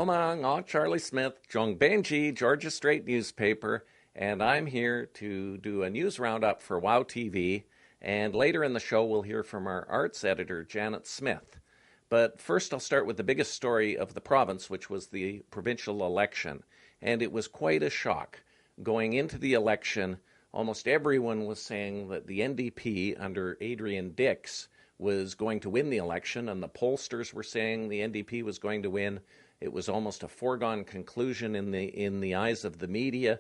Pomang, Charlie Smith, Jong Benji, Georgia Straight Newspaper, and I'm here to do a news roundup for WOW TV. And later in the show, we'll hear from our arts editor, Janet Smith. But first, I'll start with the biggest story of the province, which was the provincial election. And it was quite a shock. Going into the election, almost everyone was saying that the NDP under Adrian Dix was going to win the election, and the pollsters were saying the NDP was going to win. It was almost a foregone conclusion in the eyes of the media.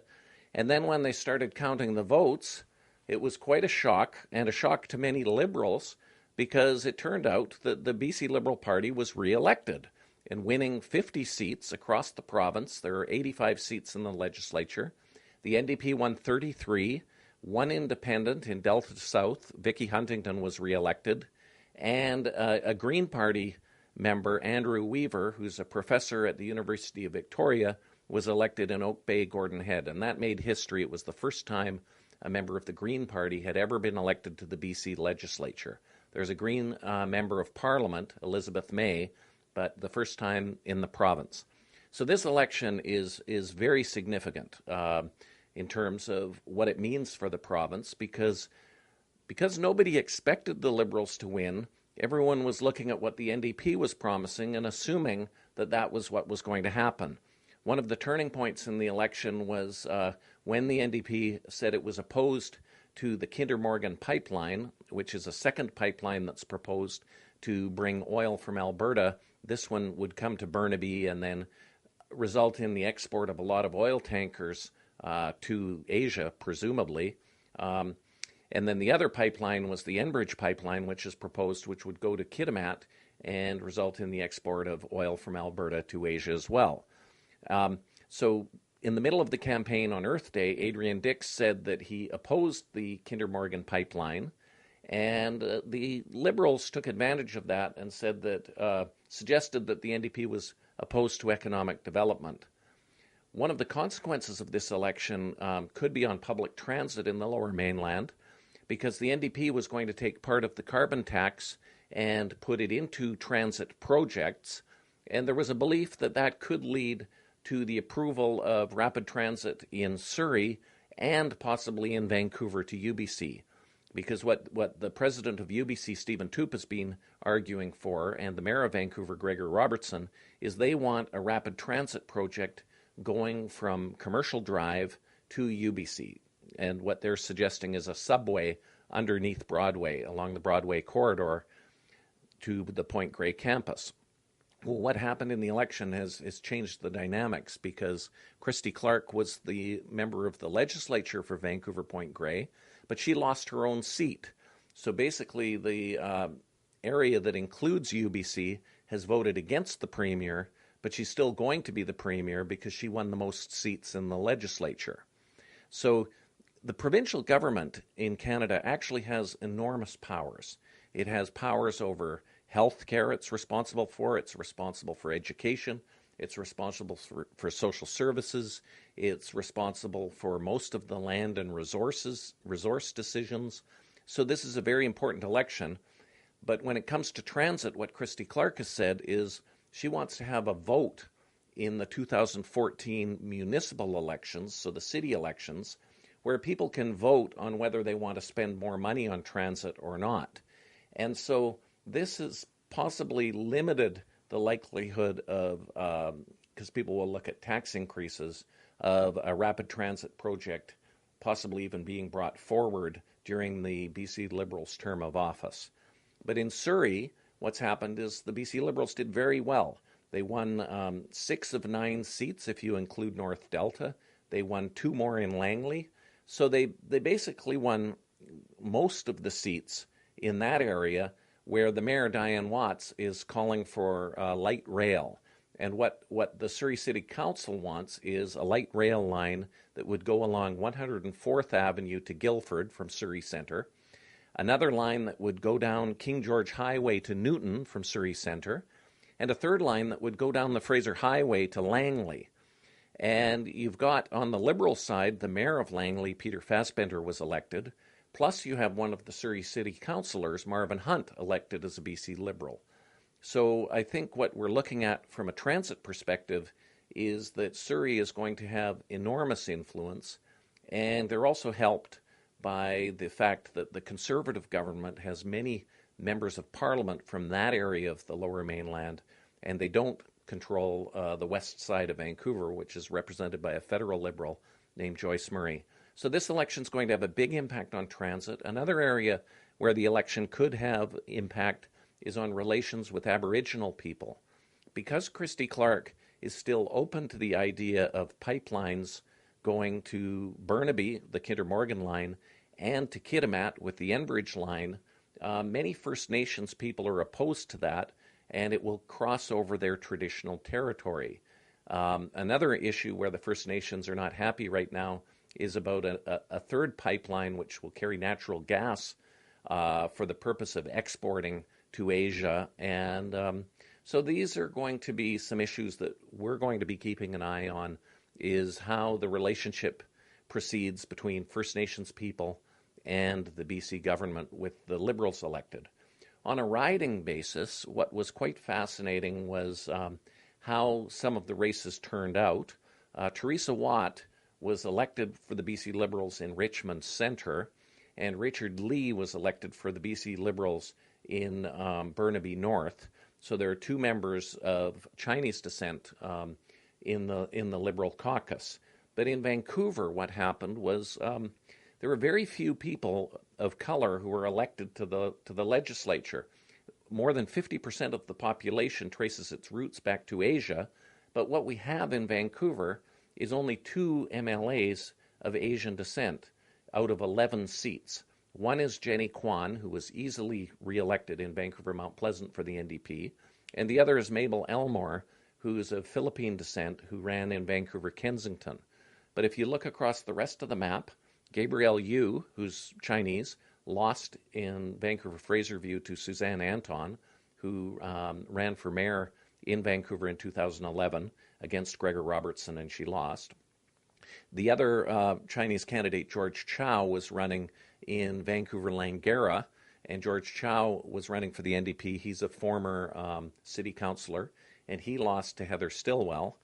And then when they started counting the votes, it was quite a shock, and a shock to many Liberals, because it turned out that the BC Liberal Party was re-elected and winning 50 seats across the province. There are 85 seats in the legislature. The NDP won 33, one independent in Delta South. Vicky Huntington was re-elected, and a Green Party member, Andrew Weaver, who's a professor at the University of Victoria, was elected in Oak Bay, Gordon Head, and that made history. It was the first time a member of the Green Party had ever been elected to the BC legislature. There's a Green member of Parliament, Elizabeth May, but the first time in the province. So this election is very significant in terms of what it means for the province, because nobody expected the Liberals to win. Everyone was looking at what the NDP was promising and assuming that that was what was going to happen. One of the turning points in the election was when the NDP said it was opposed to the Kinder Morgan pipeline, which is a second pipeline that's proposed to bring oil from Alberta. This one would come to Burnaby and then result in the export of a lot of oil tankers to Asia, presumably. And then the other pipeline was the Enbridge pipeline, which is proposed, which would go to Kitimat and result in the export of oil from Alberta to Asia as well. So in the middle of the campaign on Earth Day, Adrian Dix said that he opposed the Kinder Morgan pipeline, and the Liberals took advantage of that and said that suggested that the NDP was opposed to economic development. One of the consequences of this election could be on public transit in the Lower Mainland, because the NDP was going to take part of the carbon tax and put it into transit projects, and there was a belief that that could lead to the approval of rapid transit in Surrey and possibly in Vancouver to UBC. Because what the president of UBC, Stephen Toop, has been arguing for, and the mayor of Vancouver, Gregor Robertson, is they want a rapid transit project going from Commercial Drive to UBC. And what they're suggesting is a subway underneath Broadway, along the Broadway corridor to the Point Grey campus. Well, what happened in the election has changed the dynamics, because Christy Clark was the member of the legislature for Vancouver Point Grey, but she lost her own seat. So basically the area that includes UBC has voted against the premier, but she's still going to be the premier because she won the most seats in the legislature. So the provincial government in Canada actually has enormous powers. It has powers over health care it's responsible for education, it's responsible for social services, it's responsible for most of the land and resource decisions. So this is a very important election. But when it comes to transit, what Christy Clark has said is she wants to have a vote in the 2014 municipal elections, so the city elections, where people can vote on whether they want to spend more money on transit or not. And so this has possibly limited the likelihood of, because people will look at tax increases, of a rapid transit project possibly even being brought forward during the BC Liberals' term of office. But in Surrey, what's happened is the BC Liberals did very well. They won 6 of 9 seats if you include North Delta. They won 2 more in Langley. So they basically won most of the seats in that area, where the mayor, Diane Watts, is calling for light rail. And what the Surrey City Council wants is a light rail line that would go along 104th Avenue to Guildford from Surrey Centre, another line that would go down King George Highway to Newton from Surrey Centre, and a third line that would go down the Fraser Highway to Langley. And you've got, on the Liberal side, the mayor of Langley, Peter Fassbender, was elected. Plus you have one of the Surrey City councillors, Marvin Hunt, elected as a BC Liberal. So I think what we're looking at from a transit perspective is that Surrey is going to have enormous influence, and they're also helped by the fact that the Conservative government has many members of Parliament from that area of the Lower Mainland, and they don't control the west side of Vancouver, which is represented by a federal Liberal named Joyce Murray. So this election is going to have a big impact on transit. Another area where the election could have impact is on relations with Aboriginal people. Because Christy Clark is still open to the idea of pipelines going to Burnaby, the Kinder Morgan line, and to Kitimat with the Enbridge line, many First Nations people are opposed to that, and it will cross over their traditional territory. Another issue where the First Nations are not happy right now is about a third pipeline which will carry natural gas for the purpose of exporting to Asia. And so these are going to be some issues that we're going to be keeping an eye on, is how the relationship proceeds between First Nations people and the BC government with the Liberals elected. On a riding basis, what was quite fascinating was how some of the races turned out. Teresa Watt was elected for the BC Liberals in Richmond Centre, and Richard Lee was elected for the BC Liberals in Burnaby North. So there are two members of Chinese descent in the Liberal caucus. But in Vancouver, what happened was there were very few people of color who were elected to the legislature. More than 50% of the population traces its roots back to Asia, but what we have in Vancouver is only 2 MLAs of Asian descent out of 11 seats. One is Jenny Kwan, who was easily reelected in Vancouver Mount Pleasant for the NDP, and the other is Mabel Elmore, who's of Philippine descent, who ran in Vancouver Kensington. But if you look across the rest of the map, Gabrielle Yu, who's Chinese, lost in Vancouver Fraserview to Suzanne Anton, who ran for mayor in Vancouver in 2011 against Gregor Robertson, and she lost. The other Chinese candidate, George Chow, was running in Vancouver Langara, and George Chow was running for the NDP. He's a former city councillor, and he lost to Heather Stillwell.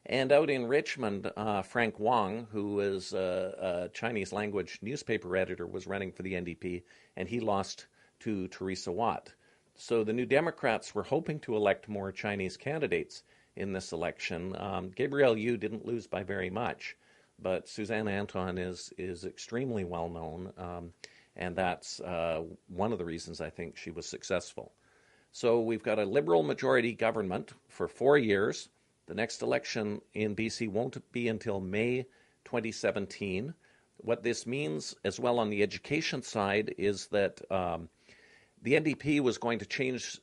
And out in Richmond, Frank Wong, who is a Chinese language newspaper editor, was running for the NDP, and he lost to Teresa Watt. So the New Democrats were hoping to elect more Chinese candidates in this election. Gabrielle Yu didn't lose by very much, but Suzanne Anton is extremely well known, and that's one of the reasons I think she was successful. So we've got a Liberal majority government for 4 years. The next election in BC won't be until May 2017. What this means as well on the education side is that the NDP was going to change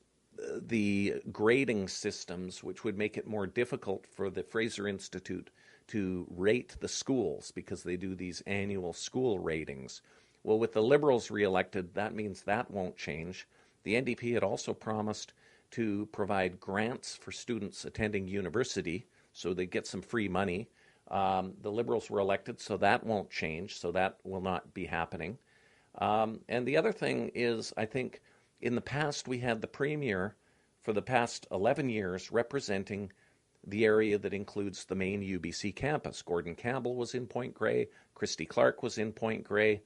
the grading systems, which would make it more difficult for the Fraser Institute to rate the schools because they do these annual school ratings. Well, with the Liberals reelected, that means that won't change. The NDP had also promised to provide grants for students attending university, so they get some free money. The Liberals were elected, so that won't change, so that will not be happening. And the other thing is, I think, in the past we had the Premier for the past 11 years representing the area that includes the main UBC campus. Gordon Campbell was in Point Grey, Christy Clark was in Point Grey.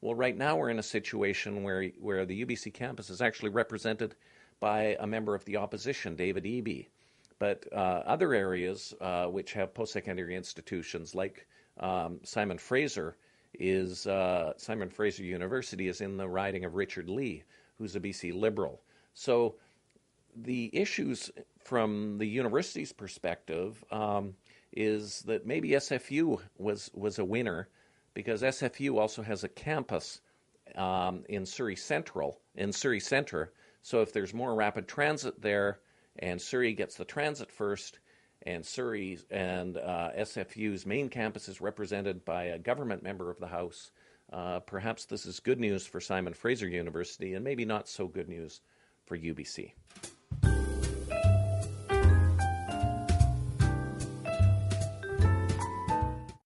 Well, right now we're in a situation where the UBC campus is actually represented by a member of the opposition, David Eby. But other areas which have post-secondary institutions, like Simon Fraser University is in the riding of Richard Lee, who's a BC Liberal. So the issues from the university's perspective is that maybe SFU was a winner, because SFU also has a campus in Surrey Centre. So if there's more rapid transit there, and Surrey gets the transit first, and Surrey and SFU's main campus is represented by a government member of the House, perhaps this is good news for Simon Fraser University, and maybe not so good news for UBC.